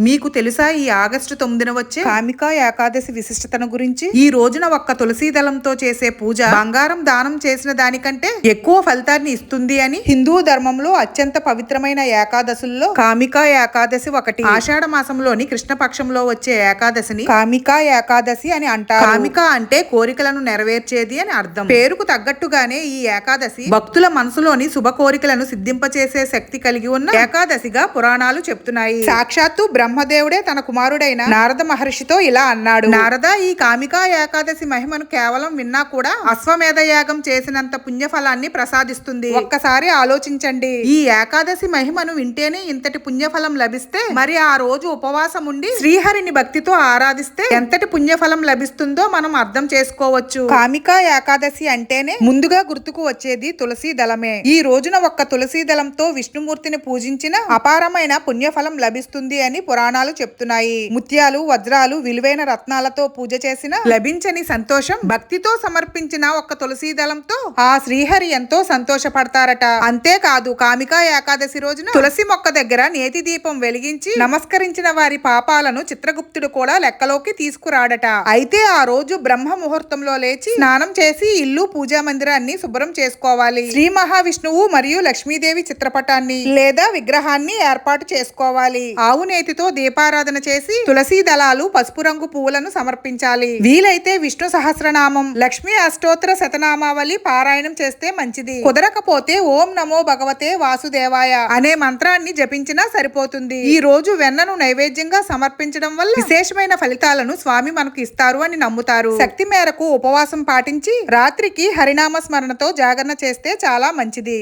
మీకు తెలుసా ఈ ఆగస్టు 9న వచ్చే కామికా ఏకాదశి విశిష్టతను గురించి? ఈ రోజున ఒక్క తులసీ దళంతో చేసే పూజ బంగారం దానం చేసిన దానికంటే ఎక్కువ ఫలితాన్ని ఇస్తుంది అని హిందూ ధర్మంలో అత్యంత పవిత్రమైన ఏకాదశుల్లో కామికా ఏకాదశి ఒకటి. ఆషాఢ మాసంలోని కృష్ణపక్షంలో వచ్చే ఏకాదశిని కామికా ఏకాదశి అని అంటారు. కామిక అంటే కోరికలను నెరవేర్చేది అని అర్థం. పేరుకు తగ్గట్టుగానే ఈ ఏకాదశి భక్తుల మనసులోని శుభ కోరికలను సిద్ధింపచేసే శక్తి కలిగి ఉన్న ఏకాదశిగా పురాణాలు చెప్తున్నాయి. సాక్షాత్తు బ్రహ్మదేవుడే తన కుమారుడైన నారద మహర్షితో ఇలా అన్నాడు: నారద, ఈ కామికా ఏకాదశి మహిమను కేవలం విన్నా కూడా అశ్వమేధ యాగం చేసినంత పుణ్యఫలాన్ని ప్రసాదిస్తుంది. ఒక్కసారి ఆలోచించండి. ఈ ఏకాదశి మహిమను వింటేనే ఇంతటి పుణ్యఫలం లభిస్తే మరి ఆ రోజు ఉపవాసం ఉండి శ్రీహరిని భక్తితో ఆరాధిస్తే ఎంతటి పుణ్యఫలం లభిస్తుందో మనం అర్థం చేసుకోవచ్చు. కామికా ఏకాదశి అంటేనే ముందుగా గుర్తుకు వచ్చేది తులసీ దళమే. ఈ రోజున ఒక్క తులసీ దళంతో విష్ణుమూర్తిని పూజించిన అపారమైన పుణ్యఫలం లభిస్తుంది అని పురాణాలు చెప్తున్నాయి. ముత్యాలు, వజ్రాలు, విలువైన రత్నాలతో పూజ చేసిన లభించని సంతోషం భక్తితో సమర్పించిన ఒక్క తులసీ దళంతో ఆ శ్రీహరి ఎంతో సంతోషపడతారట. అంతేకాదు, కామికా ఏకాదశి రోజున తులసి మొక్క దగ్గర నేతి దీపం వెలిగించి నమస్కరించిన వారి పాపాలను చిత్రగుప్తుడు కూడా లెక్కలోకి తీసుకురాడట. అయితే ఆ రోజు బ్రహ్మ ముహూర్తంలో లేచి స్నానం చేసి ఇల్లు, పూజా మందిరాన్ని శుభ్రం చేసుకోవాలి. శ్రీ మహావిష్ణువు మరియు లక్ష్మీదేవి చిత్రపటాన్ని లేదా విగ్రహాన్ని ఏర్పాటు చేసుకోవాలి. ఆవు నేతితో దీపారాధన చేసి తులసీ దళాలు, పసుపు రంగు పువ్వులను సమర్పించాలి. వీలైతే విష్ణు సహస్రనామం, లక్ష్మీ అష్టోత్తర శతనామావళి పారాయణం చేస్తే మంచిది. కుదరకపోతే ఓం నమో భగవతే వాసుదేవాయ అనే మంత్రాన్ని జపించినా సరిపోతుంది. ఈ రోజు వెన్నను నైవేద్యంగా సమర్పించడం వల్ల విశేషమైన ఫలితాలను స్వామి మనకు ఇస్తారు అని నమ్ముతారు. శక్తి మేరకు ఉపవాసం పాటించి రాత్రికి హరినామ స్మరణతో జాగరణ చేస్తే చాలా మంచిది.